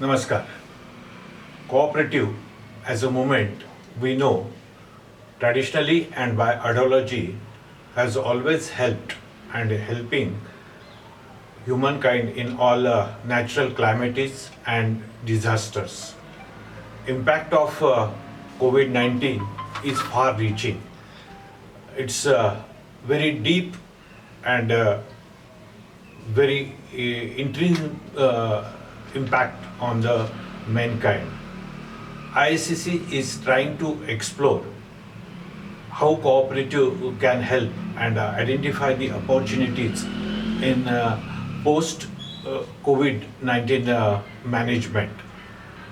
Namaskar. Cooperative as a movement, we know traditionally and by ideology has always helped and helping humankind in all natural calamities and disasters. Impact of COVID-19 is far-reaching. It's very deep and very intrinsic impact on the mankind. ISCC is trying to explore how cooperative can help and identify the opportunities in post COVID-19 management.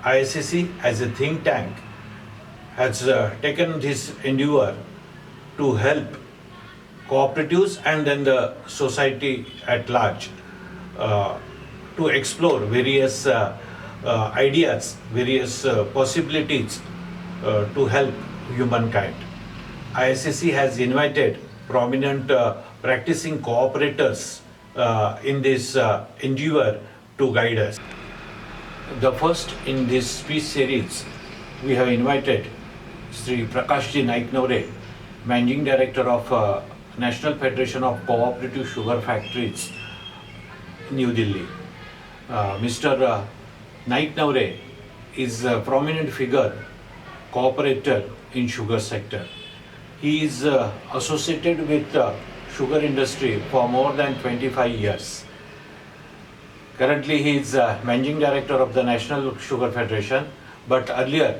ISCC as a think tank has taken this endeavor to help cooperatives and then the society at large to explore various ideas, various possibilities to help humankind. ISCC has invited prominent practicing cooperators in this endeavor to guide us. The first in this speech series, we have invited Sri Prakashji Naiknavre, Managing Director of National Federation of Cooperative Sugar Factories, New Delhi. Mr. Naiknavre is a prominent figure, cooperator in sugar sector. He is associated with sugar industry for more than 25 years. Currently, he is Managing Director of the National Sugar Federation, but earlier,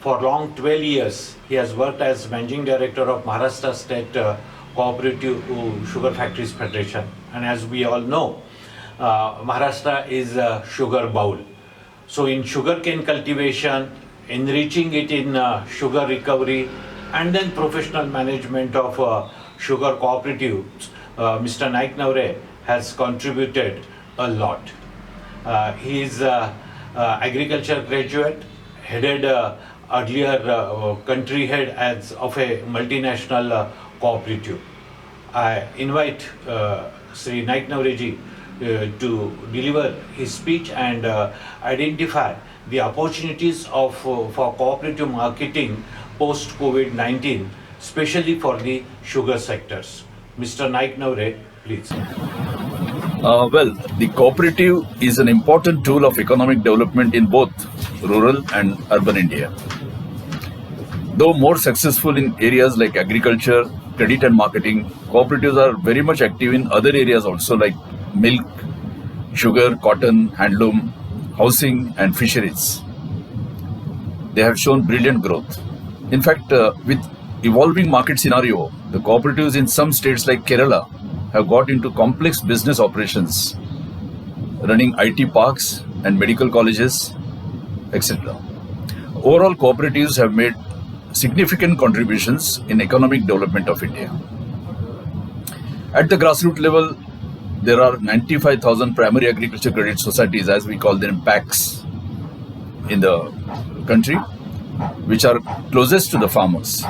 for long 12 years, he has worked as Managing Director of Maharashtra State Cooperative Sugar Factories Federation. And as we all know, Maharashtra is a sugar bowl. So in sugarcane cultivation, enriching it in sugar recovery, and then professional management of sugar cooperatives, Mr. Naiknavre has contributed a lot. He is agriculture graduate, headed earlier country head as of a multinational cooperative. I invite Sri Naiknavre ji to deliver his speech and identify the opportunities of for cooperative marketing post COVID-19, especially for the sugar sectors. Mr. Naiknavre, please. Well, the cooperative is an important tool of economic development in both rural and urban India. Though more successful in areas like agriculture, credit and marketing, cooperatives are very much active in other areas also like milk, sugar, cotton, handloom, housing and fisheries. They have shown brilliant growth. In fact, with evolving market scenario, the cooperatives in some states like Kerala have got into complex business operations, running IT parks and medical colleges, etc. Overall, cooperatives have made significant contributions in economic development of India. At the grassroots level, there are 95,000 primary agriculture credit societies, as we call them, PACs, in the country, which are closest to the farmers.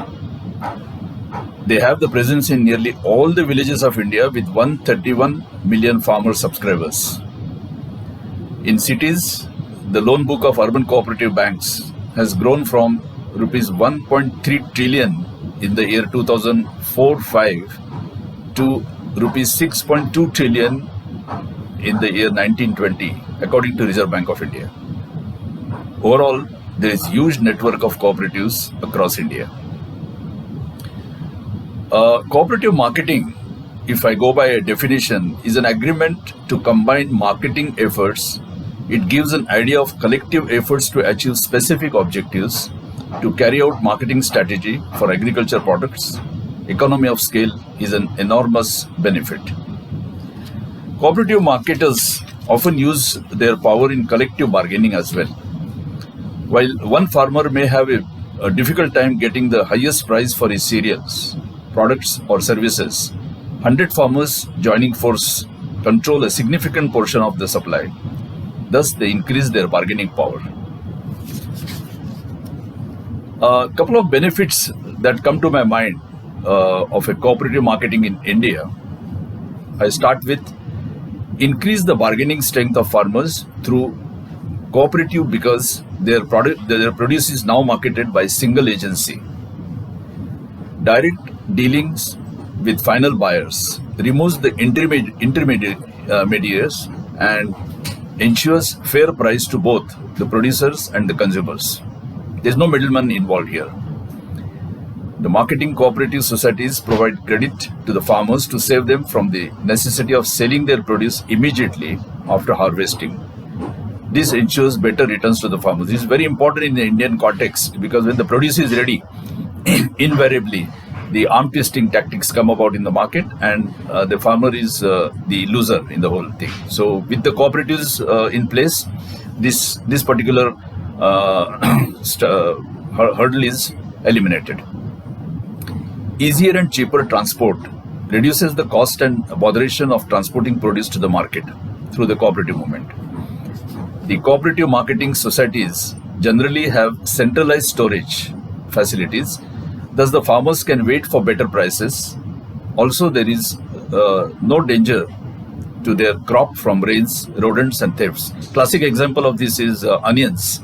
They have the presence in nearly all the villages of India with 131 million farmer subscribers. In cities, the loan book of urban cooperative banks has grown from rupees 1.3 trillion in the year 2004-05 to rupees 6.2 trillion in the year 1920, according to Reserve Bank of India. Overall, there is huge network of cooperatives across India. Cooperative marketing, if I go by a definition, is an agreement to combine marketing efforts. It gives an idea of collective efforts to achieve specific objectives, to carry out marketing strategy for agriculture products. Economy of scale is an enormous benefit. Cooperative marketers often use their power in collective bargaining as well. While one farmer may have a difficult time getting the highest price for his cereals, products or services, 100 farmers joining force control a significant portion of the supply. Thus, they increase their bargaining power. A couple of benefits that come to my mind of a cooperative marketing in India. I start with increase the bargaining strength of farmers through cooperative because their produce is now marketed by single agency. Direct dealings with final buyers removes the intermediaries and ensures fair price to both the producers and the consumers. There's no middleman involved here. The marketing cooperative societies provide credit to the farmers to save them from the necessity of selling their produce immediately after harvesting. This ensures better returns to the farmers. This is very important in the Indian context because when the produce is ready, invariably the arm twisting tactics come about in the market, and the farmer is the loser in the whole thing. So with the cooperatives in place, this particular hurdle is eliminated. Easier and cheaper transport reduces the cost and botheration of transporting produce to the market through the cooperative movement. The cooperative marketing societies generally have centralized storage facilities. Thus, the farmers can wait for better prices. Also, there is no danger to their crop from rains, rodents, and thefts. Classic example of this is onions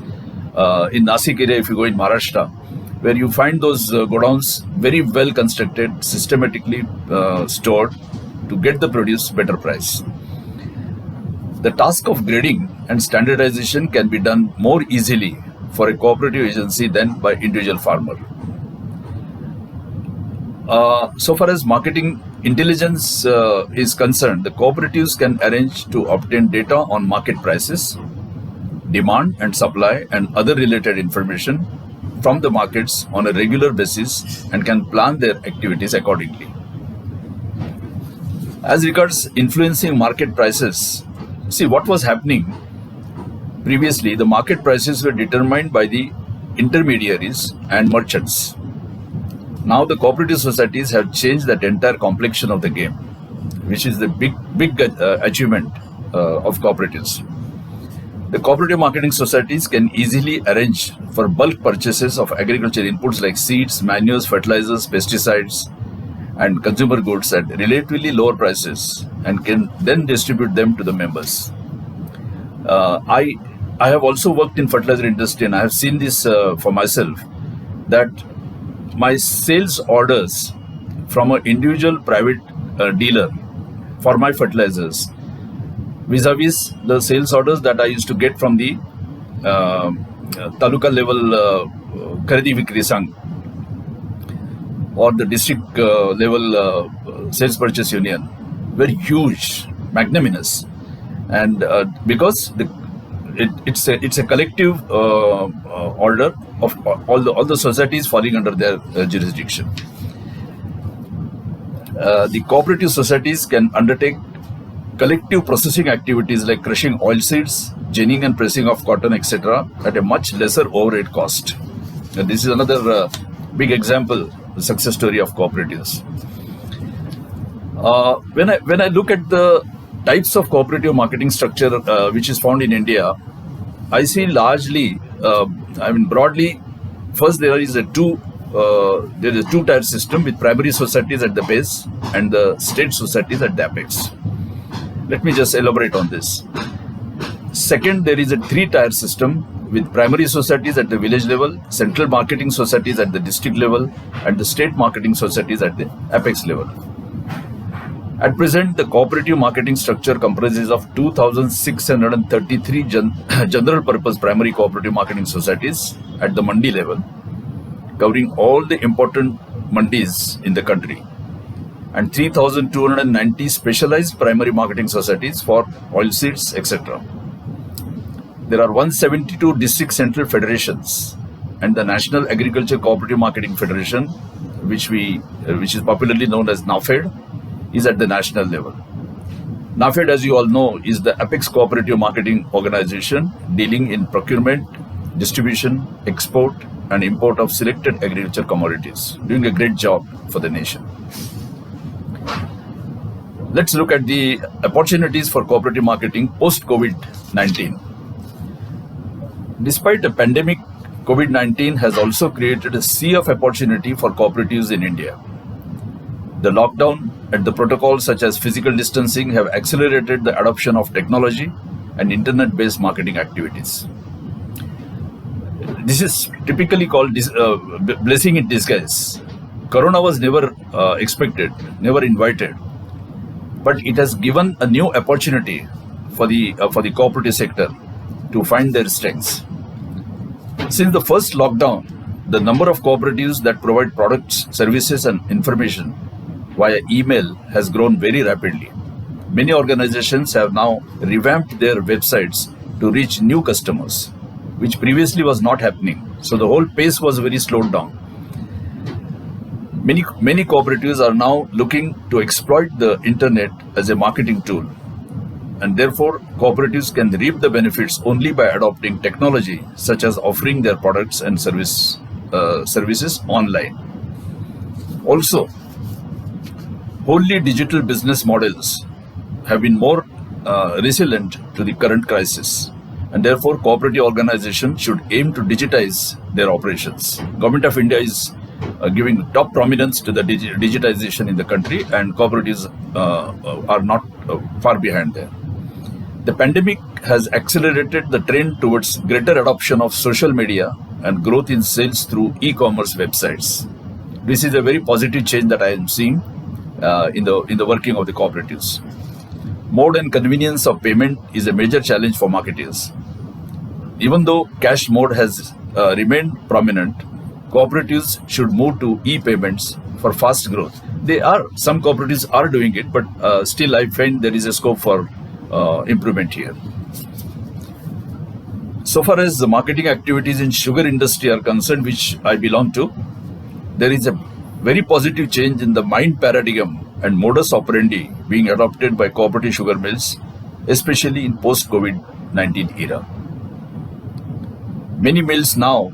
in Nasik area. If you go in Maharashtra, where you find those godowns very well constructed, systematically stored to get the produce better price. The task of grading and standardization can be done more easily for a cooperative agency than by individual farmer. So far as marketing intelligence is concerned, the cooperatives can arrange to obtain data on market prices, demand and supply, and other related information from the markets on a regular basis and can plan their activities accordingly. As regards influencing market prices, see what was happening previously, the market prices were determined by the intermediaries and merchants. Now the cooperative societies have changed that entire complexion of the game, which is the big achievement of cooperatives. The cooperative marketing societies can easily arrange for bulk purchases of agriculture inputs like seeds, manures, fertilizers, pesticides, and consumer goods at relatively lower prices and can then distribute them to the members. I have also worked in fertilizer industry and I have seen this for myself, that my sales orders from an individual private dealer for my fertilizers vis-a-vis the sales orders that I used to get from the taluka level Kharidi Vikri Sangh or the district level sales purchase union were huge, magnanimous, and because it's a collective order of all the societies falling under their jurisdiction. The cooperative societies can undertake collective processing activities like crushing oilseeds, ginning and pressing of cotton, etc., at a much lesser overhead cost. And this is another big example, the success story of cooperatives. When I look at the types of cooperative marketing structure which is found in India, I see largely, broadly, first there is a two-tier system with primary societies at the base and the state societies at the apex. Let me just elaborate on this. Second, there is a three-tier system with primary societies at the village level, central marketing societies at the district level, and the state marketing societies at the apex level. At present, the cooperative marketing structure comprises of 2,633 general purpose primary cooperative marketing societies at the mandi level, covering all the important mandis in the country, and 3,290 specialized primary marketing societies for oilseeds, etc. There are 172 district central federations and the National Agriculture Cooperative Marketing Federation, which is popularly known as NAFED, is at the national level. NAFED, as you all know, is the apex cooperative marketing organization dealing in procurement, distribution, export, and import of selected agriculture commodities, doing a great job for the nation. Let's look at the opportunities for cooperative marketing post-COVID-19. Despite a pandemic, COVID-19 has also created a sea of opportunity for cooperatives in India. The lockdown and the protocols such as physical distancing have accelerated the adoption of technology and internet-based marketing activities. This is typically called blessing in disguise. Corona was never expected, never invited, but it has given a new opportunity for the cooperative sector to find their strengths. Since the first lockdown, the number of cooperatives that provide products, services, and information via email has grown very rapidly. Many organizations have now revamped their websites to reach new customers, which previously was not happening. So the whole pace was very slowed down. Many cooperatives are now looking to exploit the internet as a marketing tool, and therefore cooperatives can reap the benefits only by adopting technology, such as offering their products and services online. Also, wholly digital business models have been more resilient to the current crisis, and therefore cooperative organizations should aim to digitize their operations. Government of India is giving top prominence to the digitization in the country, and cooperatives are not far behind there. The pandemic has accelerated the trend towards greater adoption of social media and growth in sales through e-commerce websites. This is a very positive change that I am seeing in the working of the cooperatives. Mode and convenience of payment is a major challenge for marketers. Even though cash mode has remained prominent, cooperatives should move to e-payments for fast growth. Some cooperatives are doing it, but still I find there is a scope for improvement here. So far as the marketing activities in sugar industry are concerned, which I belong to, there is a very positive change in the mind paradigm and modus operandi being adopted by cooperative sugar mills, especially in post-COVID-19 era. Many mills now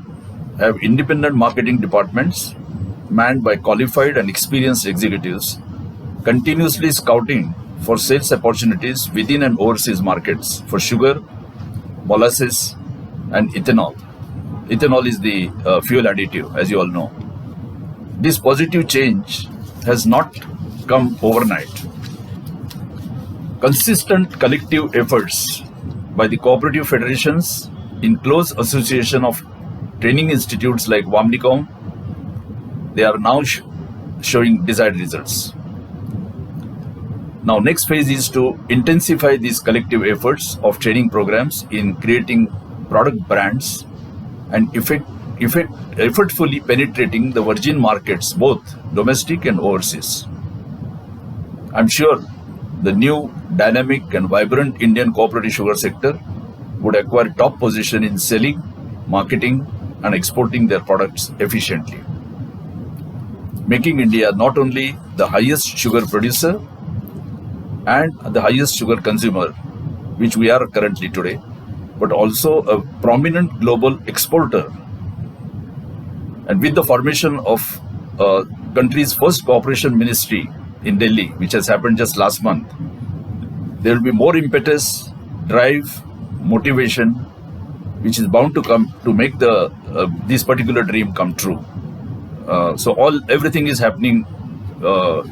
have independent marketing departments manned by qualified and experienced executives, continuously scouting for sales opportunities within and overseas markets for sugar, molasses, and ethanol. Ethanol is the fuel additive, as you all know. This positive change has not come overnight. Consistent collective efforts by the cooperative federations in close association of training institutes like Wamnicom, they are now showing desired results. Now, next phase is to intensify these collective efforts of training programs in creating product brands and effortfully penetrating the virgin markets, both domestic and overseas. I'm sure the new dynamic and vibrant Indian cooperative sugar sector would acquire top position in selling, marketing, and exporting their products efficiently, making India not only the highest sugar producer and the highest sugar consumer, which we are currently today, but also a prominent global exporter. And with the formation of country's first cooperation ministry in Delhi, which has happened just last month, there will be more impetus, drive, motivation, which is bound to come to make this particular dream come true. So everything is happening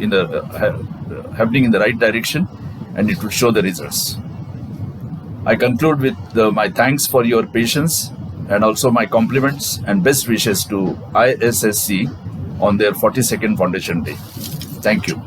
in the right direction, and it will show the results. I conclude with my thanks for your patience and also my compliments and best wishes to ISSC on their 42nd Foundation Day. Thank you.